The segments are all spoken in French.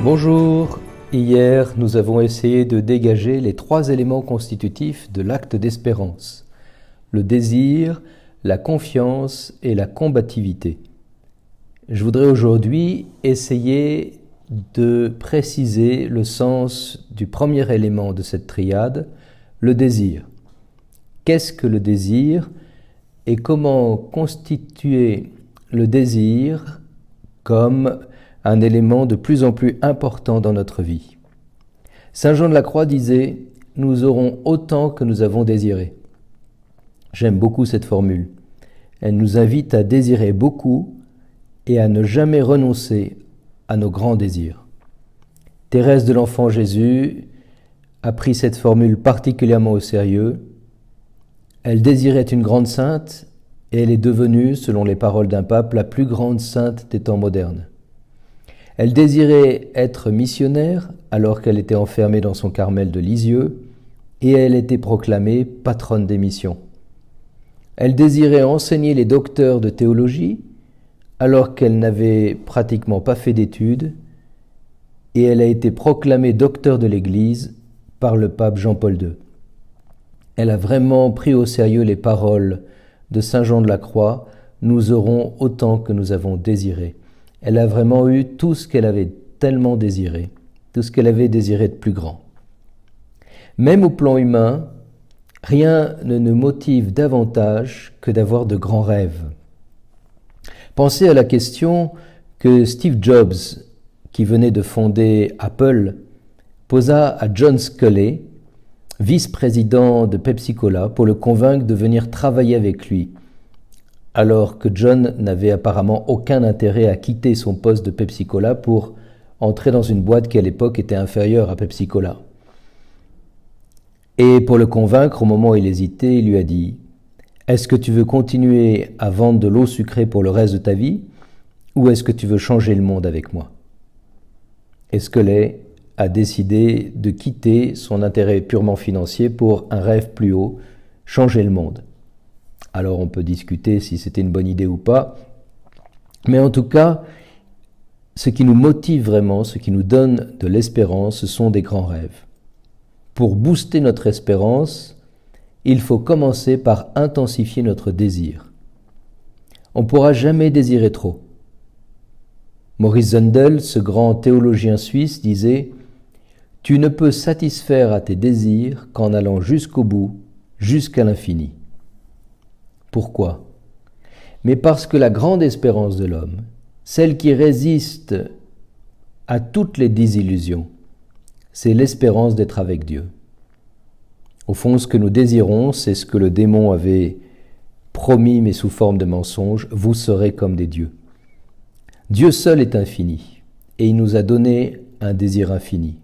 Bonjour, hier nous avons essayé de dégager les 3 éléments constitutifs de l'acte d'espérance, le désir, la confiance et la combativité. Je voudrais aujourd'hui essayer de préciser le sens du premier élément de cette triade, le désir. Qu'est-ce que le désir et comment constituer le désir comme un élément de plus en plus important dans notre vie. Saint Jean de la Croix disait « Nous aurons autant que nous avons désiré ». J'aime beaucoup cette formule. Elle nous invite à désirer beaucoup et à ne jamais renoncer à nos grands désirs. Thérèse de l'Enfant Jésus a pris cette formule particulièrement au sérieux. Elle désirait une grande sainte et elle est devenue, selon les paroles d'un pape, la plus grande sainte des temps modernes. Elle désirait être missionnaire alors qu'elle était enfermée dans son Carmel de Lisieux et elle était proclamée patronne des missions. Elle désirait enseigner les docteurs de théologie alors qu'elle n'avait pratiquement pas fait d'études et elle a été proclamée docteur de l'Église par le pape Jean-Paul II. Elle a vraiment pris au sérieux les paroles de Saint Jean de la Croix « Nous aurons autant que nous avons désiré ». Elle a vraiment eu tout ce qu'elle avait tellement désiré, tout ce qu'elle avait désiré de plus grand. Même au plan humain, rien ne nous motive davantage que d'avoir de grands rêves. Pensez à la question que Steve Jobs, qui venait de fonder Apple, posa à John Sculley, vice-président de Pepsi-Cola, pour le convaincre de venir travailler avec lui, alors que John n'avait apparemment aucun intérêt à quitter son poste de Pepsi-Cola pour entrer dans une boîte qui à l'époque était inférieure à Pepsi-Cola. Et pour le convaincre, au moment où il hésitait, il lui a dit « Est-ce que tu veux continuer à vendre de l'eau sucrée pour le reste de ta vie ou est-ce que tu veux changer le monde avec moi ?» Et Sculley a décidé de quitter son intérêt purement financier pour un rêve plus haut, changer le monde. Alors on peut discuter si c'était une bonne idée ou pas, mais en tout cas, ce qui nous motive vraiment, ce qui nous donne de l'espérance, ce sont des grands rêves. Pour booster notre espérance, il faut commencer par intensifier notre désir. On ne pourra jamais désirer trop. Maurice Zundel, ce grand théologien suisse, disait « Tu ne peux satisfaire à tes désirs qu'en allant jusqu'au bout, jusqu'à l'infini. » Pourquoi ? Mais parce que la grande espérance de l'homme, celle qui résiste à toutes les désillusions, c'est l'espérance d'être avec Dieu. Au fond, ce que nous désirons, c'est ce que le démon avait promis, mais sous forme de mensonge, vous serez comme des dieux. Dieu seul est infini, et il nous a donné un désir infini,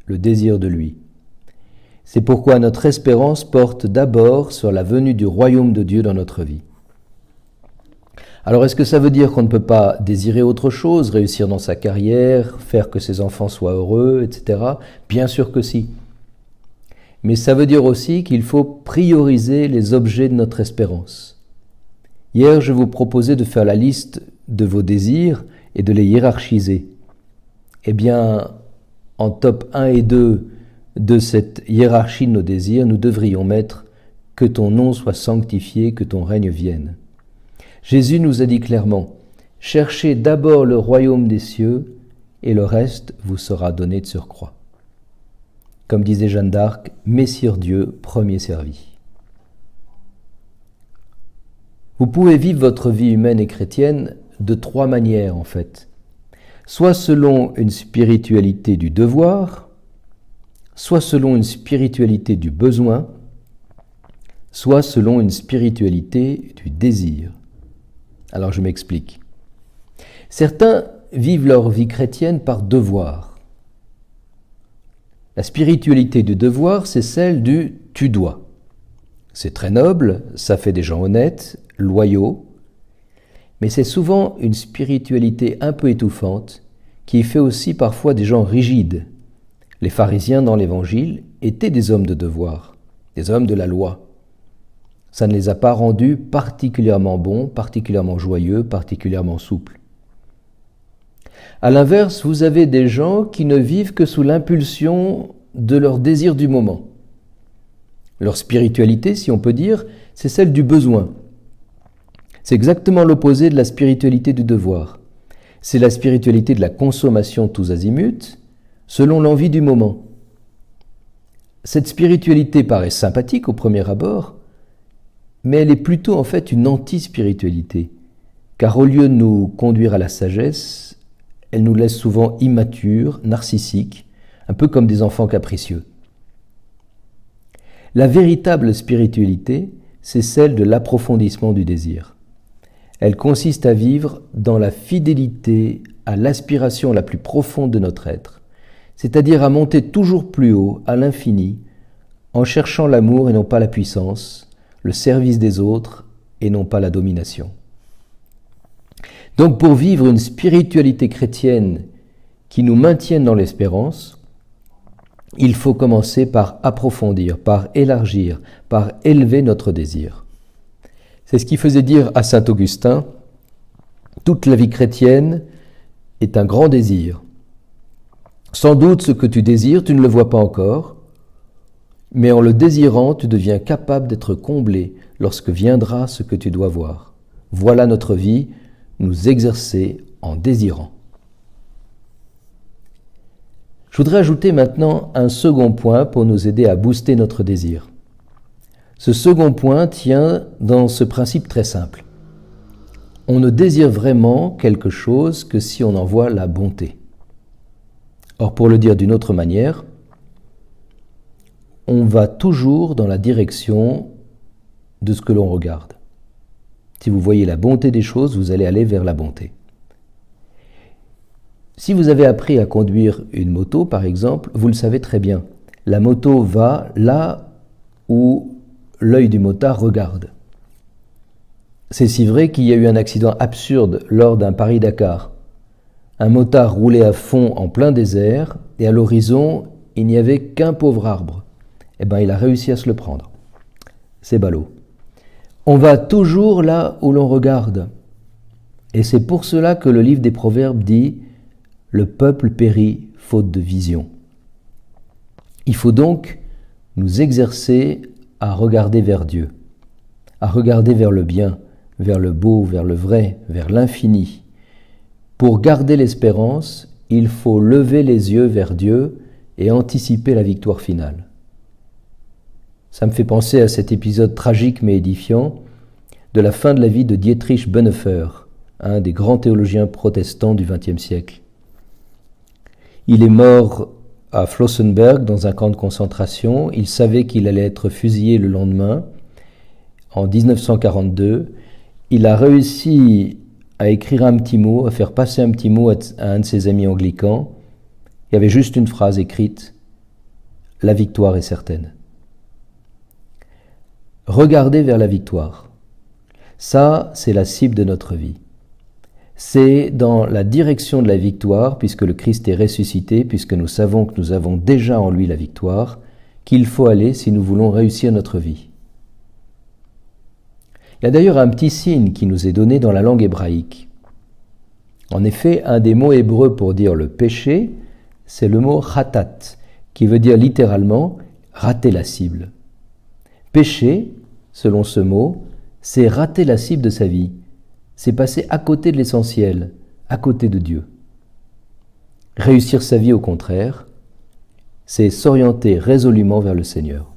le désir de lui. C'est pourquoi notre espérance porte d'abord sur la venue du royaume de Dieu dans notre vie. Alors est-ce que ça veut dire qu'on ne peut pas désirer autre chose, réussir dans sa carrière, faire que ses enfants soient heureux, etc. Bien sûr que si. Mais ça veut dire aussi qu'il faut prioriser les objets de notre espérance. Hier, je vous proposais de faire la liste de vos désirs et de les hiérarchiser. Eh bien, en top 1 et 2 de cette hiérarchie de nos désirs, nous devrions mettre « Que ton nom soit sanctifié, que ton règne vienne ». Jésus nous a dit clairement « Cherchez d'abord le royaume des cieux, et le reste vous sera donné de surcroît. » Comme disait Jeanne d'Arc, « Messire Dieu, premier servi ». Vous pouvez vivre votre vie humaine et chrétienne de 3 manières en fait. Soit selon une spiritualité du devoir, soit selon une spiritualité du besoin, soit selon une spiritualité du désir. Alors je m'explique. Certains vivent leur vie chrétienne par devoir. La spiritualité du devoir, c'est celle du « tu dois ». C'est très noble, ça fait des gens honnêtes, loyaux, mais c'est souvent une spiritualité un peu étouffante qui fait aussi parfois des gens rigides. Les pharisiens dans l'Évangile étaient des hommes de devoir, des hommes de la loi. Ça ne les a pas rendus particulièrement bons, particulièrement joyeux, particulièrement souples. À l'inverse, vous avez des gens qui ne vivent que sous l'impulsion de leur désir du moment. Leur spiritualité, si on peut dire, c'est celle du besoin. C'est exactement l'opposé de la spiritualité du devoir. C'est la spiritualité de la consommation tous azimuts, selon l'envie du moment. Cette spiritualité paraît sympathique au premier abord, mais elle est plutôt en fait une anti-spiritualité, car au lieu de nous conduire à la sagesse, elle nous laisse souvent immatures, narcissiques, un peu comme des enfants capricieux. La véritable spiritualité, c'est celle de l'approfondissement du désir. Elle consiste à vivre dans la fidélité à l'aspiration la plus profonde de notre être, c'est-à-dire à monter toujours plus haut, à l'infini, en cherchant l'amour et non pas la puissance, le service des autres et non pas la domination. Donc pour vivre une spiritualité chrétienne qui nous maintienne dans l'espérance, il faut commencer par approfondir, par élargir, par élever notre désir. C'est ce qui faisait dire à saint Augustin, « Toute la vie chrétienne est un grand désir. Sans doute ce que tu désires, tu ne le vois pas encore, mais en le désirant, tu deviens capable d'être comblé lorsque viendra ce que tu dois voir. Voilà notre vie, nous exercer en désirant. » Je voudrais ajouter maintenant un second point pour nous aider à booster notre désir. Ce second point tient dans ce principe très simple. On ne désire vraiment quelque chose que si on en voit la bonté. Or, pour le dire d'une autre manière, on va toujours dans la direction de ce que l'on regarde. Si vous voyez la bonté des choses, vous allez aller vers la bonté. Si vous avez appris à conduire une moto, par exemple, vous le savez très bien. La moto va là où l'œil du motard regarde. C'est si vrai qu'il y a eu un accident absurde lors d'un Paris-Dakar. Un motard roulait à fond en plein désert et à l'horizon, il n'y avait qu'un pauvre arbre. Eh bien, il a réussi à se le prendre. C'est ballot. On va toujours là où l'on regarde. Et c'est pour cela que le livre des Proverbes dit « Le peuple périt faute de vision ». Il faut donc nous exercer à regarder vers Dieu, à regarder vers le bien, vers le beau, vers le vrai, vers l'infini. Pour garder l'espérance, il faut lever les yeux vers Dieu et anticiper la victoire finale. Ça me fait penser à cet épisode tragique mais édifiant de la fin de la vie de Dietrich Bonhoeffer, un des grands théologiens protestants du XXe siècle. Il est mort à Flossenberg, dans un camp de concentration. Il savait qu'il allait être fusillé le lendemain, en 1942. Il a réussi à écrire un petit mot, à faire passer un petit mot à un de ses amis anglicans. Il y avait juste une phrase écrite, « La victoire est certaine ». Regardez vers la victoire. Ça, c'est la cible de notre vie. C'est dans la direction de la victoire, puisque le Christ est ressuscité, puisque nous savons que nous avons déjà en lui la victoire, qu'il faut aller si nous voulons réussir notre vie. Il y a d'ailleurs un petit signe qui nous est donné dans la langue hébraïque. En effet, un des mots hébreux pour dire le péché, c'est le mot khatat, qui veut dire littéralement rater la cible. Péché, selon ce mot, c'est rater la cible de sa vie. C'est passer à côté de l'essentiel, à côté de Dieu. Réussir sa vie, au contraire, c'est s'orienter résolument vers le Seigneur.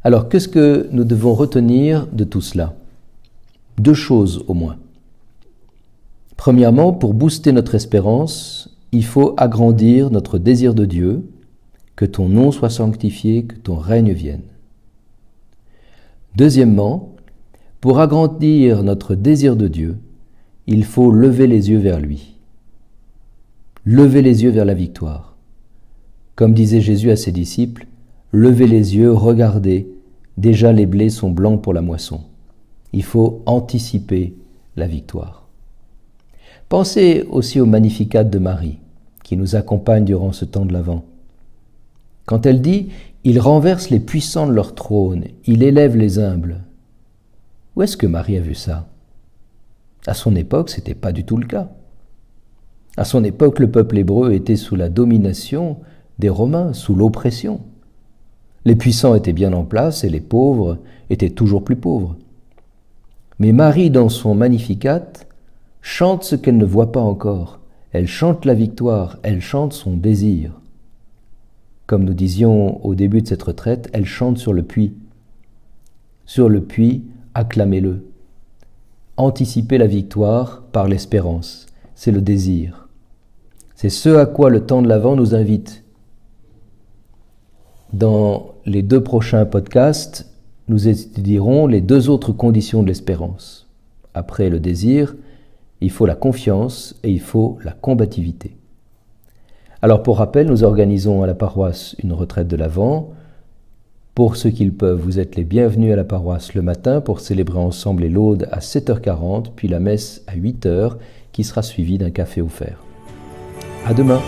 Alors, qu'est-ce que nous devons retenir de tout cela? 2 choses au moins. Premièrement, pour booster notre espérance, il faut agrandir notre désir de Dieu, que ton nom soit sanctifié, que ton règne vienne. Deuxièmement, pour agrandir notre désir de Dieu, il faut lever les yeux vers lui. Lever les yeux vers la victoire. Comme disait Jésus à ses disciples, « Levez les yeux, regardez, déjà les blés sont blancs pour la moisson. » Il faut anticiper la victoire. Pensez aussi au Magnificat de Marie, qui nous accompagne durant ce temps de l'Avent. Quand elle dit « Il renverse les puissants de leur trône, il élève les humbles », où est-ce que Marie a vu ça? À son époque, ce n'était pas du tout le cas. À son époque, le peuple hébreu était sous la domination des Romains, sous l'oppression. Les puissants étaient bien en place et les pauvres étaient toujours plus pauvres. Mais Marie, dans son Magnificat, chante ce qu'elle ne voit pas encore. Elle chante la victoire, elle chante son désir. Comme nous disions au début de cette retraite, elle chante sur le puits. Sur le puits, acclamez-le. Anticiper la victoire par l'espérance, c'est le désir. C'est ce à quoi le temps de l'Avent nous invite. Dans les 2 prochains podcasts, nous étudierons les 2 autres conditions de l'espérance. Après le désir, il faut la confiance et il faut la combativité. Alors pour rappel, nous organisons à la paroisse une retraite de l'Avent. Pour ceux qui le peuvent, vous êtes les bienvenus à la paroisse le matin pour célébrer ensemble les laudes à 7h40, puis la messe à 8h, qui sera suivie d'un café offert. À demain.